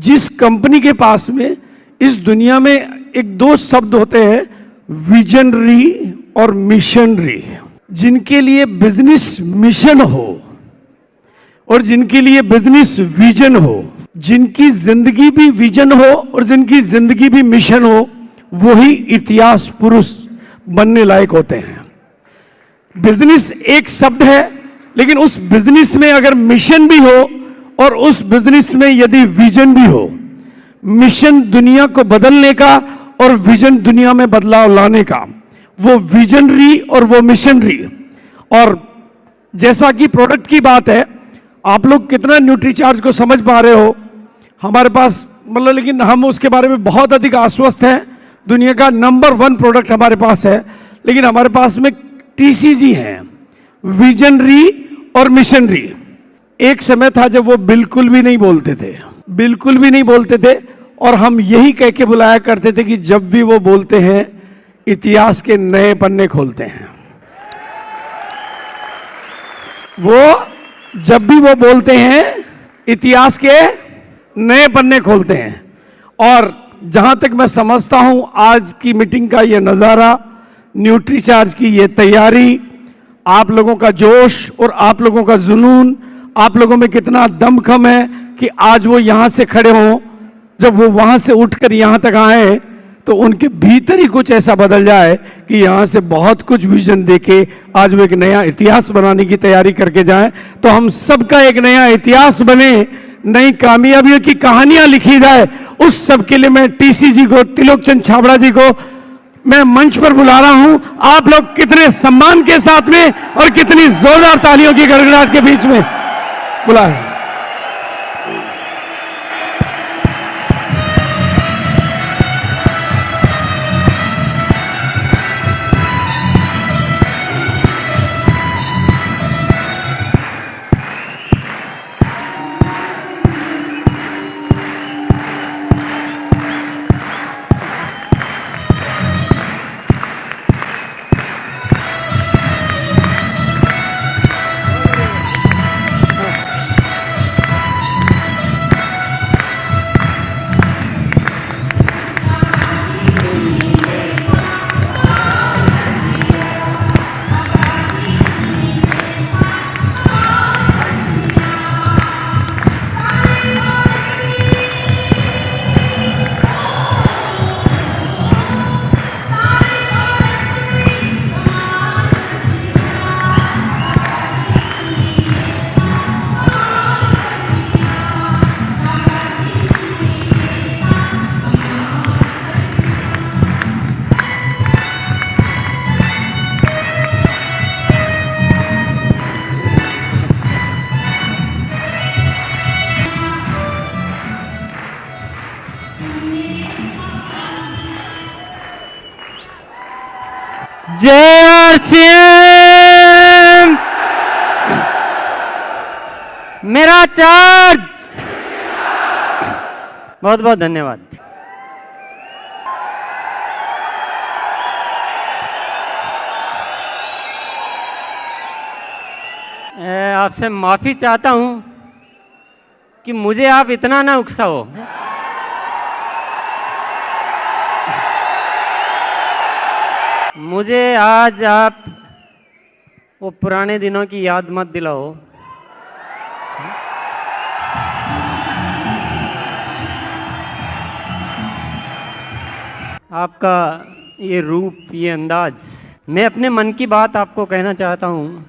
जिस कंपनी के पास में इस दुनिया में एक दो शब्द होते हैं, विजनरी और मिशनरी, जिनके लिए बिजनेस मिशन हो और जिनके लिए बिजनेस विजन हो, जिनकी जिंदगी भी विजन हो और जिनकी जिंदगी भी मिशन हो, वही इतिहास पुरुष बनने लायक होते हैं। बिजनेस एक शब्द है, लेकिन उस बिजनेस में अगर मिशन भी हो और उस बिजनेस में यदि विजन भी हो, मिशन दुनिया को बदलने का और विजन दुनिया में बदलाव लाने का, वो विजनरी और वो मिशनरी। और जैसा कि प्रोडक्ट की बात है, आप लोग कितना न्यूट्रीचार्ज को समझ पा रहे हो हमारे पास, मतलब, लेकिन हम उसके बारे में बहुत अधिक आश्वस्त हैं। दुनिया का नंबर 1 प्रोडक्ट हमारे पास है, लेकिन हमारे पास में टीसीजी है, विजनरी और मिशनरी। एक समय था जब वो बिल्कुल भी नहीं बोलते थे, बिल्कुल भी नहीं बोलते थे, और हम यही कह के बुलाया करते थे कि जब भी वो बोलते हैं इतिहास के नए पन्ने खोलते हैं। वो जब भी वो बोलते हैं इतिहास के नए पन्ने खोलते हैं। और जहां तक मैं समझता हूं, आज की मीटिंग का ये नज़ारा, न्यूट्रीचार्ज की ये तैयारी, आप लोगों का जोश और आप लोगों का जुनून, आप लोगों में कितना दमखम है कि आज वो यहां से खड़े हों। जब वो वहां से उठकर यहां तक आए तो उनके भीतर ही कुछ ऐसा बदल जाए कि यहां से बहुत कुछ विजन देके आज वो एक नया इतिहास बनाने की तैयारी करके जाएं। तो हम सबका एक नया इतिहास बने, नई कामयाबियों की कहानियां लिखी जाए, उस सब के लिए मैं टीसीजी को, त्रिलोक चंद छाबड़ा जी को मैं मंच पर बुला रहा हूं। आप लोग कितने सम्मान के साथ में और कितनी जोरदार तालियों की गड़गड़ाहट के बीच में बुलाए। जय आरसीएम, मेरा चार्ज। बहुत बहुत धन्यवाद। आपसे माफी चाहता हूं कि मुझे आप इतना ना उकसाओ। मुझे आज आप वो पुराने दिनों की याद मत दिलाओ। आपका ये रूप, ये अंदाज, मैं अपने मन की बात आपको कहना चाहता हूँ।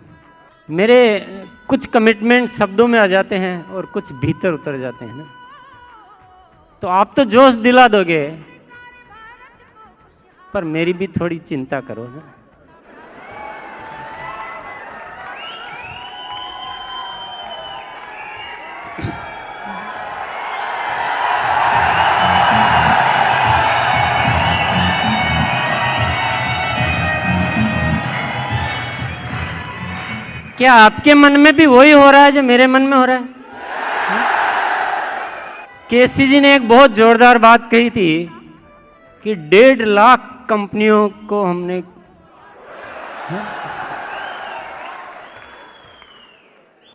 मेरे कुछ कमिटमेंट शब्दों में आ जाते हैं और कुछ भीतर उतर जाते हैं ना, तो आप तो जोश दिला दोगे, पर मेरी भी थोड़ी चिंता करो ना। क्या आपके मन में भी वही हो रहा है जो मेरे मन में हो रहा है? केसी जी ने एक बहुत जोरदार बात कही थी कि 1.5 लाख कंपनियों को हमने,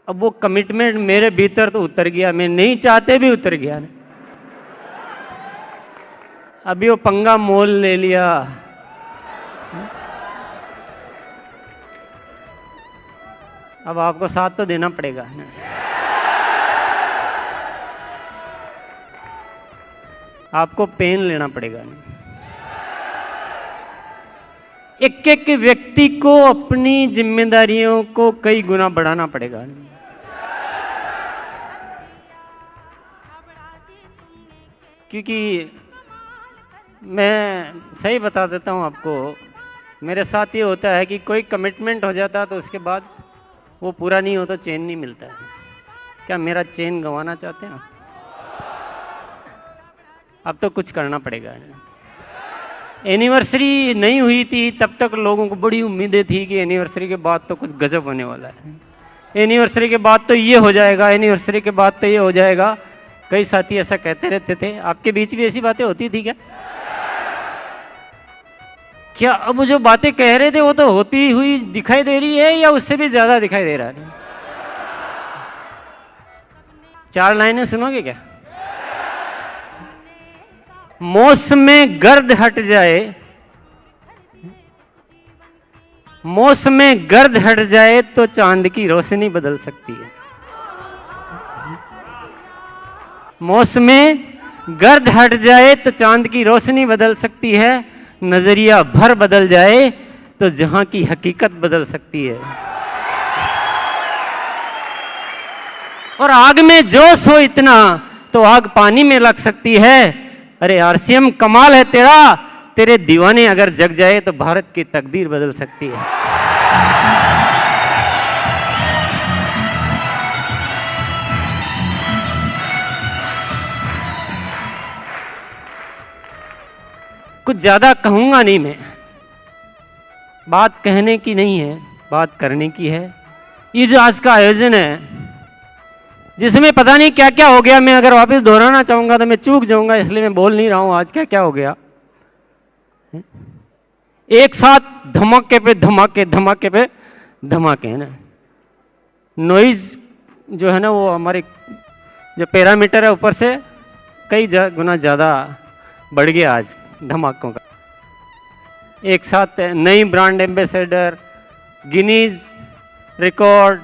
अब वो कमिटमेंट मेरे भीतर तो उतर गया, मैं नहीं चाहते भी उतर गया। अभी वो पंगा मोल ले लिया। अब आपको साथ तो देना पड़ेगा ना। आपको पेन लेना पड़ेगा ना। एक एक व्यक्ति को अपनी जिम्मेदारियों को कई गुना बढ़ाना पड़ेगा। क्योंकि मैं सही बता देता हूँ आपको, मेरे साथ ये होता है कि कोई कमिटमेंट हो जाता है तो उसके बाद वो पूरा नहीं होता, चैन नहीं मिलता है। क्या मेरा चैन गंवाना चाहते हैं? अब तो कुछ करना पड़ेगा। एनिवर्सरी नहीं हुई थी तब तक लोगों को बड़ी उम्मीदें थी कि एनिवर्सरी के बाद तो कुछ गजब होने वाला है, एनिवर्सरी के बाद तो ये हो जाएगा, एनिवर्सरी के बाद तो ये हो जाएगा। कई साथी ऐसा कहते रहते थे। आपके बीच भी ऐसी बातें होती थी क्या? क्या अब जो बातें कह रहे थे वो तो होती हुई दिखाई दे रही है या उससे भी ज्यादा दिखाई दे रहा है? 4 लाइनें सुनोगे क्या? मौसम गर्द हट जाए, मौसम गर्द हट जाए तो चांद की रोशनी बदल सकती है। मौसम गर्द हट जाए तो चांद की रोशनी बदल सकती है। नजरिया भर बदल जाए तो जहां की हकीकत बदल सकती है। और आग में जोश हो इतना तो आग पानी में लग सकती है। अरे आरसीएम कमाल है तेरा, तेरे दीवाने अगर जग जाए तो भारत की तकदीर बदल सकती है। कुछ ज्यादा कहूंगा नहीं मैं, बात कहने की नहीं है, बात करने की है। ये जो आज का आयोजन है जिसमें पता नहीं क्या क्या हो गया, मैं अगर वापस दोहराना चाहूंगा तो मैं चूक जाऊंगा, इसलिए मैं बोल नहीं रहा हूं आज क्या क्या हो गया। एक साथ धमाके पे धमाके, धमाके पे धमाके, है ना। नॉइज जो है ना वो हमारे जो पैरामीटर है ऊपर से कई गुना ज़्यादा बढ़ गया आज धमाकों का। एक साथ नई brand ambassador, Guinness record,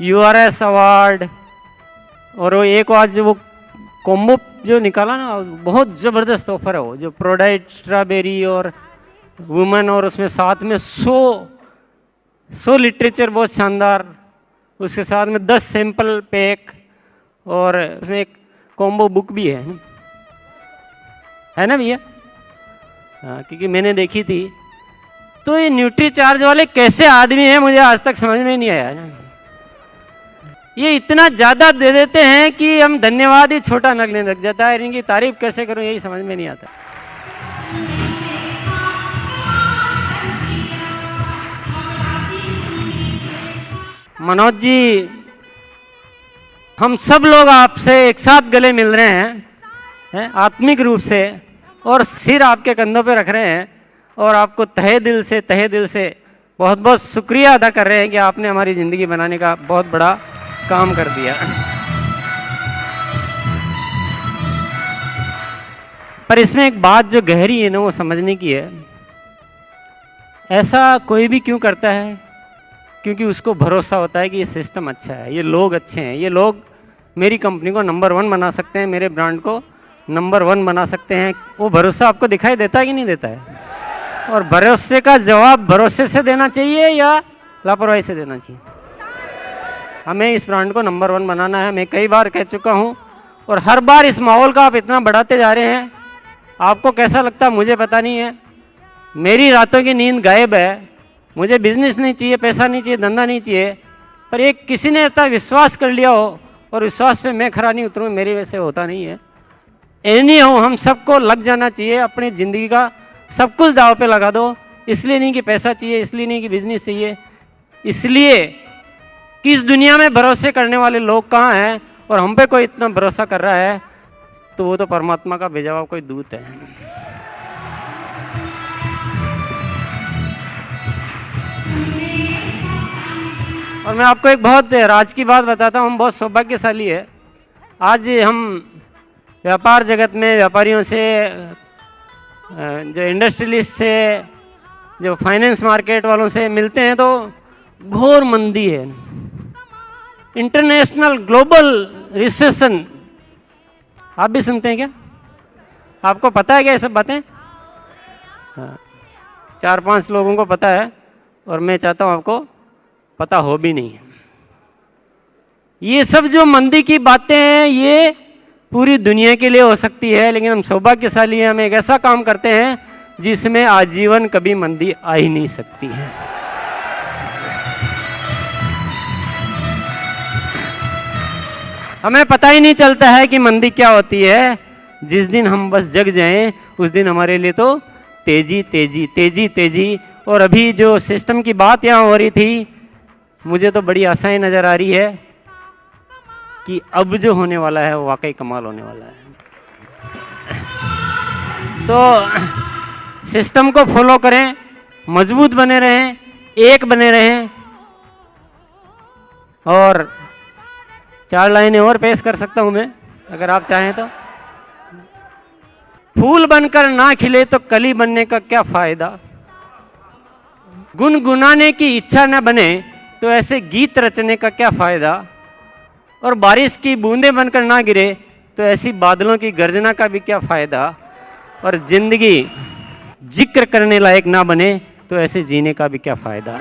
URS award, और वो एक आज वो कॉम्बो जो निकाला ना, बहुत ज़बरदस्त ऑफर है वो, जो प्रोडाइट स्ट्रॉबेरी और वुमेन, और उसमें साथ में 100 लिटरेचर बहुत शानदार, उसके साथ में 10 सैंपल पैक, और उसमें एक कॉम्बो बुक भी है ना भैया? हाँ, क्योंकि मैंने देखी थी। तो ये न्यूट्री चार्ज वाले कैसे आदमी हैं मुझे आज तक समझ में नहीं आया ना। ये इतना ज़्यादा दे देते हैं कि हम धन्यवाद ही छोटा लगने लग जाता है। इनकी तारीफ कैसे करूं यही समझ में नहीं आता। मनोज जी, हम सब लोग आपसे एक साथ गले मिल रहे हैं आत्मिक रूप से, और सिर आपके कंधों पे रख रहे हैं, और आपको तहे दिल से बहुत बहुत शुक्रिया अदा कर रहे हैं कि आपने हमारी ज़िंदगी बनाने का बहुत बड़ा काम कर दिया। पर इसमें एक बात जो गहरी है ना वो समझने की है। ऐसा कोई भी क्यों करता है? क्योंकि उसको भरोसा होता है कि ये सिस्टम अच्छा है, ये लोग अच्छे हैं, ये लोग मेरी कंपनी को नंबर 1 बना सकते हैं, मेरे ब्रांड को नंबर 1 बना सकते हैं। वो भरोसा आपको दिखाई देता है कि नहीं देता है? और भरोसे का जवाब भरोसे से देना चाहिए या लापरवाही से देना चाहिए? हमें इस ब्रांड को नंबर 1 बनाना है। मैं कई बार कह चुका हूँ, और हर बार इस माहौल का आप इतना बढ़ाते जा रहे हैं। आपको कैसा लगता है मुझे पता नहीं है। मेरी रातों की नींद गायब है। मुझे बिजनेस नहीं चाहिए, पैसा नहीं चाहिए, धंधा नहीं चाहिए, पर एक किसी ने इतना विश्वास कर लिया हो और विश्वास पे मैं खरा नहीं उतरूँ, मेरी वजह से होता नहीं है। एनी हो, हम सबको लग जाना चाहिए, अपनी ज़िंदगी का सब कुछ दाव पे लगा दो। इसलिए नहीं कि पैसा चाहिए, इसलिए नहीं कि बिजनेस चाहिए, इसलिए कि इस दुनिया में भरोसे करने वाले लोग कहाँ हैं, और हम पे कोई इतना भरोसा कर रहा है तो वो तो परमात्मा का भेजा हुआ कोई दूत है। और मैं आपको एक बहुत राज की बात बताता हूँ, हम बहुत सौभाग्यशाली है। आज हम व्यापार जगत में व्यापारियों से जो इंडस्ट्रियलिस्ट से, जो फाइनेंस मार्केट वालों से मिलते हैं तो घोर मंदी है, इंटरनेशनल ग्लोबल रिसेशन। आप भी सुनते हैं क्या? आपको पता है क्या ये सब बातें? हाँ, 4-5 लोगों को पता है और मैं चाहता हूँ आपको पता हो भी नहीं। ये सब जो मंदी की बातें हैं ये पूरी दुनिया के लिए हो सकती है, लेकिन हम सौभाग्यशाली हैं, हम एक ऐसा काम करते हैं जिसमें आजीवन कभी मंदी आ ही नहीं सकती है। हमें पता ही नहीं चलता है कि मंदी क्या होती है। जिस दिन हम बस जग जाएं उस दिन हमारे लिए तो तेजी तेजी तेजी तेजी। और अभी जो सिस्टम की बात यहाँ हो रही थी, मुझे तो बड़ी आशाएं नज़र आ रही है कि अब जो होने वाला है वो वाकई कमाल होने वाला है। तो सिस्टम को फॉलो करें, मजबूत बने रहें, एक बने रहें। और 4 लाइनें और पेश कर सकता हूं मैं, अगर आप चाहें तो। फूल बनकर ना खिले तो कली बनने का क्या फायदा, गुनगुनाने की इच्छा न बने तो ऐसे गीत रचने का क्या फायदा, और बारिश की बूंदें बनकर ना गिरे तो ऐसी बादलों की गर्जना का भी क्या फायदा, और जिंदगी जिक्र करने लायक ना बने तो ऐसे जीने का भी क्या फायदा।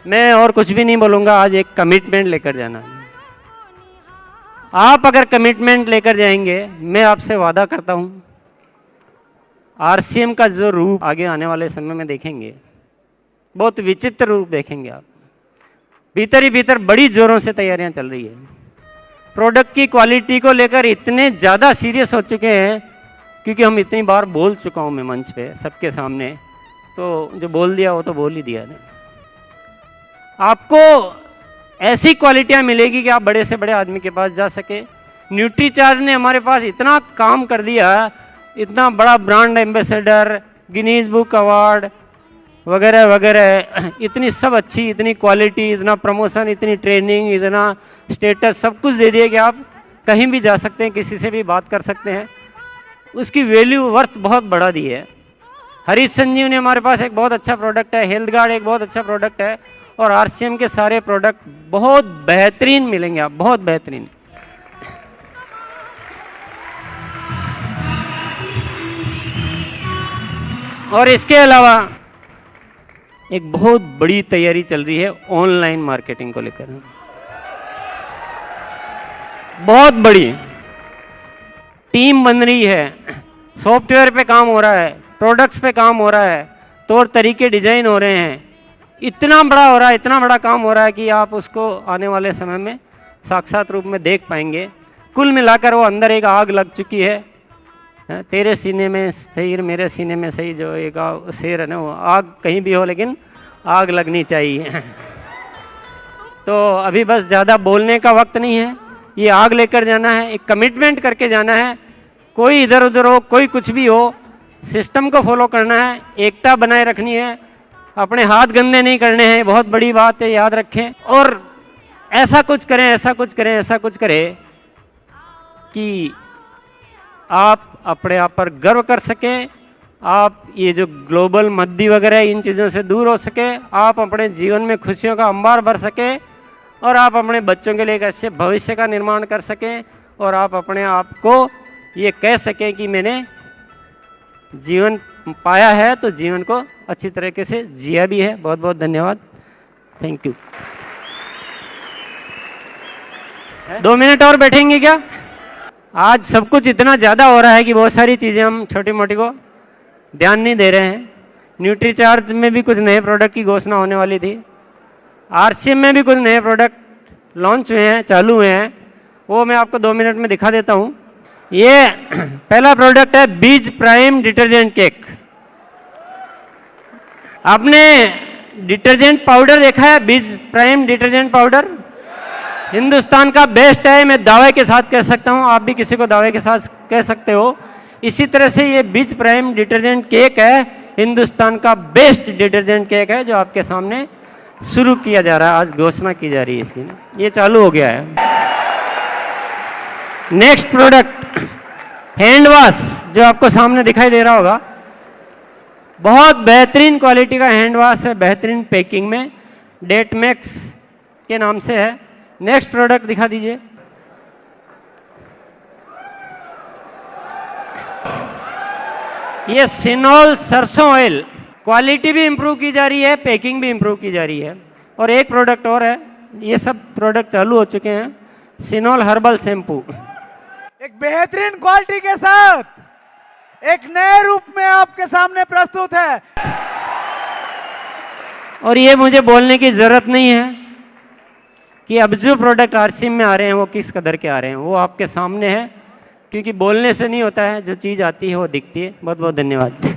मैं और कुछ भी नहीं बोलूँगा, आज एक कमिटमेंट लेकर जाना है। आप अगर कमिटमेंट लेकर जाएंगे, मैं आपसे वादा करता हूँ आरसीएम का जो रूप आगे आने वाले समय में देखेंगे, बहुत विचित्र रूप देखेंगे आप। भीतर ही भीतर बड़ी जोरों से तैयारियां चल रही है। प्रोडक्ट की क्वालिटी को लेकर इतने ज़्यादा सीरियस हो चुके हैं, क्योंकि हम इतनी बार बोल चुका हूँ मैं मंच पे सबके सामने, तो जो बोल दिया वो तो बोल ही दिया ना। आपको ऐसी क्वालिटियाँ मिलेगी कि आप बड़े से बड़े आदमी के पास जा सके। न्यूट्रीचार्ज ने हमारे पास इतना काम कर दिया, इतना बड़ा brand ambassador, Guinness book award वगैरह वगैरह, इतनी सब अच्छी, इतनी क्वालिटी, इतना प्रमोशन, इतनी ट्रेनिंग, इतना स्टेटस, सब कुछ दे दिया कि आप कहीं भी जा सकते हैं, किसी से भी बात कर सकते हैं। उसकी वैल्यू वर्थ बहुत बढ़ा दी है। हरीश संजीवनी हमारे पास एक बहुत अच्छा प्रोडक्ट है, हेल्थ गार्ड एक बहुत अच्छा प्रोडक्ट है, और आरसीएम के सारे प्रोडक्ट बहुत बेहतरीन मिलेंगे आप, बहुत बेहतरीन। और इसके अलावा एक बहुत बड़ी तैयारी चल रही है ऑनलाइन मार्केटिंग को लेकर, बहुत बड़ी टीम बन रही है, सॉफ्टवेयर पे काम हो रहा है, प्रोडक्ट्स पे काम हो रहा है, तौर तरीके डिजाइन हो रहे हैं, इतना बड़ा हो रहा है, इतना बड़ा काम हो रहा है कि आप उसको आने वाले समय में साक्षात रूप में देख पाएंगे। कुल मिलाकर वो अंदर एक आग लग चुकी है। तेरे सीने में सही मेरे सीने में सही, जो एक शेर है ना, वो आग कहीं भी हो लेकिन आग लगनी चाहिए। तो अभी बस ज़्यादा बोलने का वक्त नहीं है, ये आग लेकर जाना है, एक कमिटमेंट करके जाना है। कोई इधर उधर हो, कोई कुछ भी हो, सिस्टम को फॉलो करना है, एकता बनाए रखनी है, अपने हाथ गंदे नहीं करने हैं, बहुत बड़ी बात है, याद रखें। और ऐसा कुछ करें, ऐसा कुछ करें, ऐसा कुछ करें कि आप अपने आप पर गर्व कर सकें, आप ये जो ग्लोबल मंदी वगैरह इन चीज़ों से दूर हो सके, आप अपने जीवन में खुशियों का अंबार भर सकें, और आप अपने बच्चों के लिए एक अच्छे भविष्य का निर्माण कर सकें, और आप अपने आप को ये कह सकें कि मैंने जीवन पाया है तो जीवन को अच्छी तरीके से जिया भी है। बहुत बहुत धन्यवाद, थैंक यू। 2 मिनट और बैठेंगे क्या? आज सब कुछ इतना ज़्यादा हो रहा है कि बहुत सारी चीज़ें हम छोटी मोटी को ध्यान नहीं दे रहे हैं। न्यूट्रीचार्ज में भी कुछ नए प्रोडक्ट की घोषणा होने वाली थी, आरसीएम में भी कुछ नए प्रोडक्ट लॉन्च हुए हैं, चालू हुए हैं, वो मैं आपको 2 मिनट में दिखा देता हूँ। ये पहला प्रोडक्ट है बीज प्राइम डिटर्जेंट केक। आपने डिटर्जेंट पाउडर देखा है? बीज प्राइम डिटर्जेंट पाउडर हिंदुस्तान का बेस्ट है, मैं दावे के साथ कह सकता हूँ, आप भी किसी को दावे के साथ कह सकते हो। इसी तरह से ये बीज प्राइम डिटर्जेंट केक है, हिंदुस्तान का बेस्ट डिटर्जेंट केक है जो आपके सामने शुरू किया जा रहा है, आज घोषणा की जा रही है इसकी, ये चालू हो गया है। नेक्स्ट प्रोडक्ट हैंड वॉश, जो आपको सामने दिखाई दे रहा होगा, बहुत बेहतरीन क्वालिटी का हैंड वॉश है, बेहतरीन पैकिंग में, डेट मैक्स के नाम से है। नेक्स्ट प्रोडक्ट दिखा दीजिए। ये सिनोल सरसों ऑयल, क्वालिटी भी इंप्रूव की जा रही है, पैकिंग भी इंप्रूव की जा रही है। और एक प्रोडक्ट और है, ये सब प्रोडक्ट चालू हो चुके हैं, सिनोल हर्बल शैम्पू, एक बेहतरीन क्वालिटी के साथ एक नए रूप में आपके सामने प्रस्तुत है। और ये मुझे बोलने की जरूरत नहीं है कि अब जो प्रोडक्ट आरसीएम में आ रहे हैं वो किस कदर के आ रहे हैं, वो आपके सामने है, क्योंकि बोलने से नहीं होता है, जो चीज़ आती है वो दिखती है। बहुत बहुत धन्यवाद।